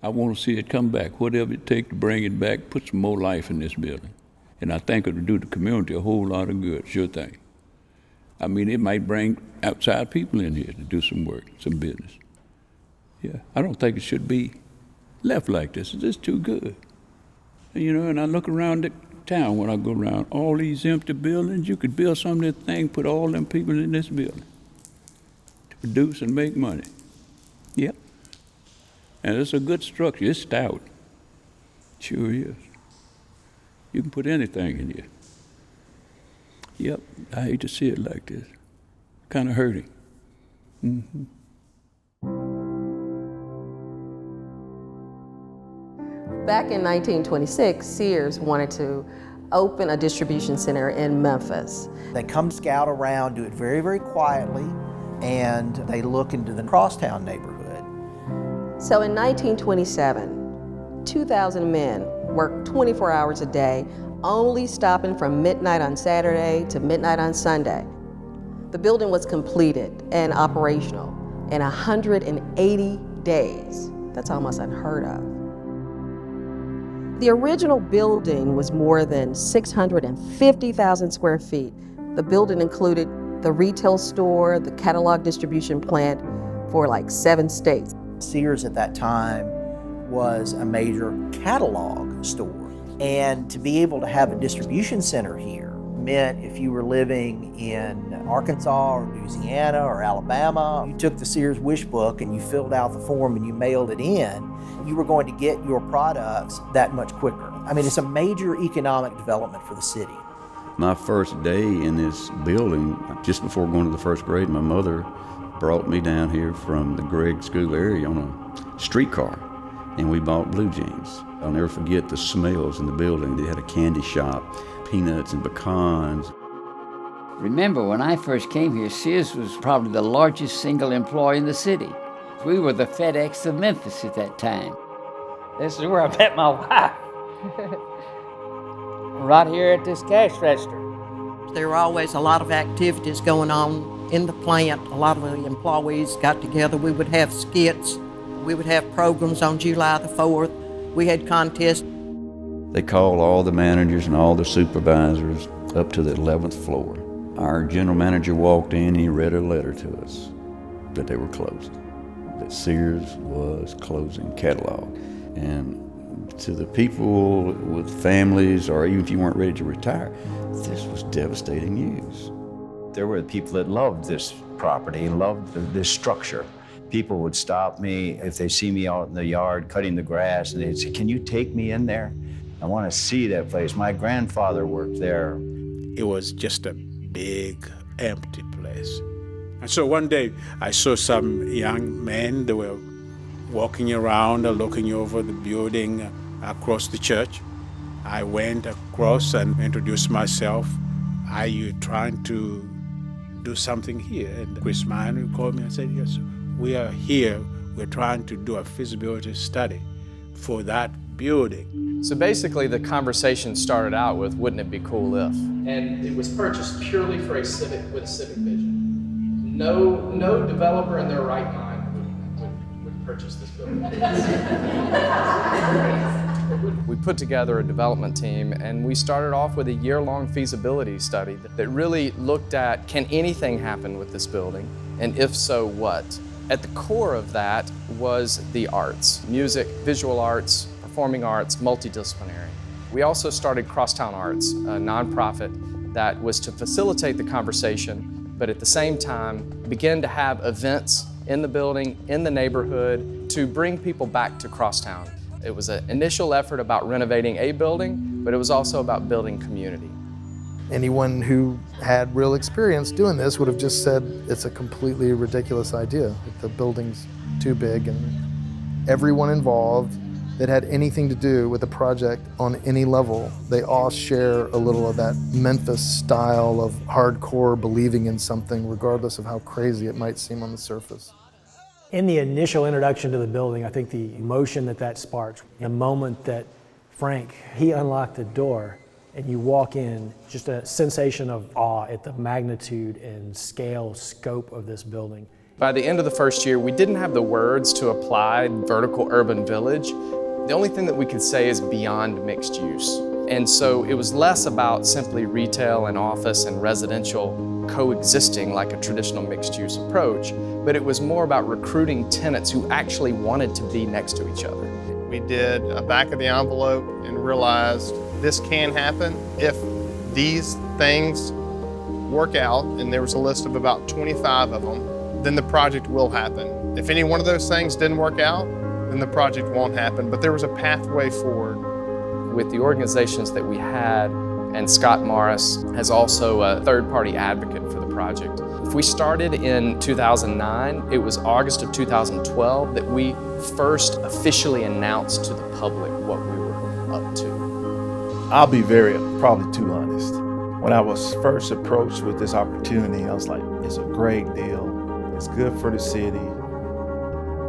I want to see it come back, whatever it takes to bring it back, put some more life in this building. And I think it would do the community a whole lot of good, sure thing. I mean, it might bring outside people in here to do some work, some business. Yeah, I don't think it should be left like this. It's just too good. You know, and I look around the town when I go around, all these empty buildings, you could build some of this thing, put all them people in this building to produce and make money. Yep. And it's a good structure, it's stout. Sure is. You can put anything in here. Yep, I hate to see it like this. Kind of hurting. Mm-hmm. Back in 1926, Sears wanted to open a distribution center in Memphis. They come scout around, do it very, very quietly, and they look into the Crosstown neighborhood. So in 1927, 2,000 men worked 24 hours a day, only stopping from midnight on Saturday to midnight on Sunday. The building was completed and operational in 180 days. That's almost unheard of. The original building was more than 650,000 square feet. The building included the retail store, the catalog distribution plant for like 7 states. Sears at that time was a major catalog store. And to be able to have a distribution center here meant if you were living in Arkansas or Louisiana or Alabama, you took the Sears wish book and you filled out the form and you mailed it in, you were going to get your products that much quicker. I mean, it's a major economic development for the city. My first day in this building, just before going to the first grade, my mother brought me down here from the Gregg School area on a streetcar, and we bought blue jeans. I'll never forget the smells in the building. They had a candy shop, peanuts and pecans. Remember, when I first came here, Sears was probably the largest single employer in the city. We were the FedEx of Memphis at that time. This is where I met my wife. Right here at this cash register. There were always a lot of activities going on in the plant. A lot of the employees got together. We would have skits. We would have programs on July the 4th. We had contests. They called all the managers and all the supervisors up to the 11th floor. Our general manager walked in and he read a letter to us that they were closing, that Sears was closing catalog. And to the people with families, or even if you weren't ready to retire, this was devastating news. There were people that loved this property, loved this structure. People would stop me if they see me out in the yard cutting the grass, and they'd say, "Can you take me in there? I want to see that place. My grandfather worked there." It was just a big, empty place. And so one day, I saw some young men, they were walking around, looking over the building across the church. I went across and introduced myself. "Are you trying to do something here?" And Chris Miner called me and said, "Yes, we are here. We're trying to do a feasibility study for that building." So basically the conversation started out with, wouldn't it be cool if? And it was purchased purely for a civic vision. No developer in their right mind would purchase this building. We put together a development team and we started off with a year-long feasibility study that really looked at, can anything happen with this building? And if so, what? At the core of that was the arts, music, visual arts, performing arts, multidisciplinary. We also started Crosstown Arts, a nonprofit that was to facilitate the conversation, but at the same time begin to have events in the building, in the neighborhood, to bring people back to Crosstown. It was an initial effort about renovating a building, but it was also about building community. Anyone who had real experience doing this would have just said it's a completely ridiculous idea. The building's too big, and everyone involved that had anything to do with the project on any level, they all share a little of that Memphis style of hardcore believing in something, regardless of how crazy it might seem on the surface. In the initial introduction to the building, I think the emotion that sparked, the moment that Frank, he unlocked the door and you walk in, just a sensation of awe at the magnitude and scale, scope of this building. By the end of the first year, we didn't have the words to apply vertical urban village. The only thing that we could say is beyond mixed use. And so it was less about simply retail and office and residential coexisting like a traditional mixed use approach, but it was more about recruiting tenants who actually wanted to be next to each other. We did a back of the envelope and realized this can happen if these things work out, and there was a list of about 25 of them, then the project will happen. If any one of those things didn't work out, then the project won't happen, but there was a pathway forward. With the organizations that we had, and Scott Morris as also a third-party advocate for the project. If we started in 2009, it was August of 2012 that we first officially announced to the public what we were up to. I'll be probably too honest. When I was first approached with this opportunity, I was like, it's a great deal. It's good for the city.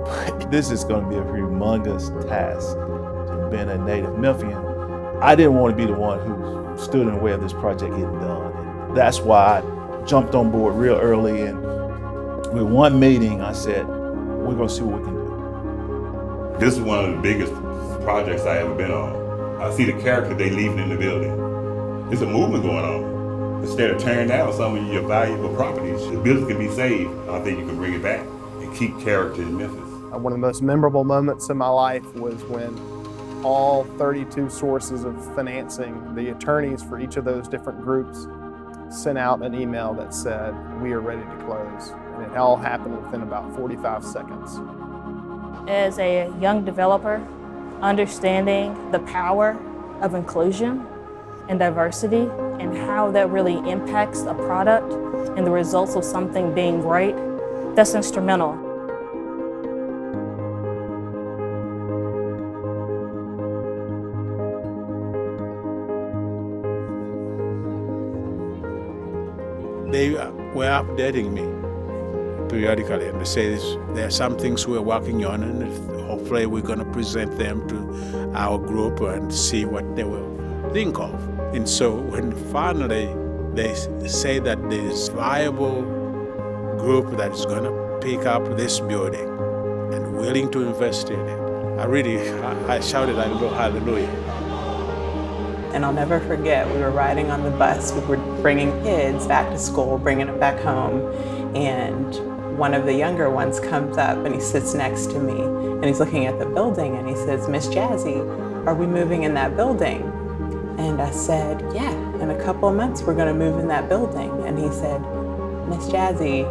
But this is going to be a humongous task. Being a native Memphian, I didn't want to be the one who stood in the way of this project getting done. And that's why I jumped on board real early, and with one meeting, I said, we're going to see what we can do. This is one of the biggest projects I ever been on. I see the character they leaving in the building. There's a movement going on. Instead of tearing down some of your valuable properties, the building can be saved. I think you can bring it back and keep character in Memphis. One of the most memorable moments in my life was when all 32 sources of financing, the attorneys for each of those different groups, sent out an email that said, we are ready to close. And it all happened within about 45 seconds. As a young developer, understanding the power of inclusion and diversity and how that really impacts a product and the results of something being great, that's instrumental. They were updating me periodically, and they say there are some things we're working on, and hopefully we're going to present them to our group and see what they will think of. And so when finally they say that there's a viable group that is going to pick up this building and willing to invest in it, I shouted hallelujah. And I'll never forget, we were riding on the bus, we were bringing kids back to school, bringing them back home, and one of the younger ones comes up and he sits next to me, and he's looking at the building, and he says, Miss Jazzy, are we moving in that building? And I said, yeah, in a couple of months we're gonna move in that building. And he said, Miss Jazzy,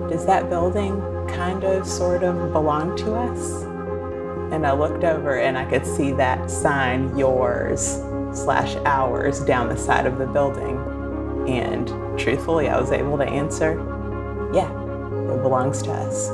does that building kind of, sort of belong to us? And I looked over and I could see that sign, yours/ours, down the side of the building. And truthfully, I was able to answer, yeah, it belongs to us.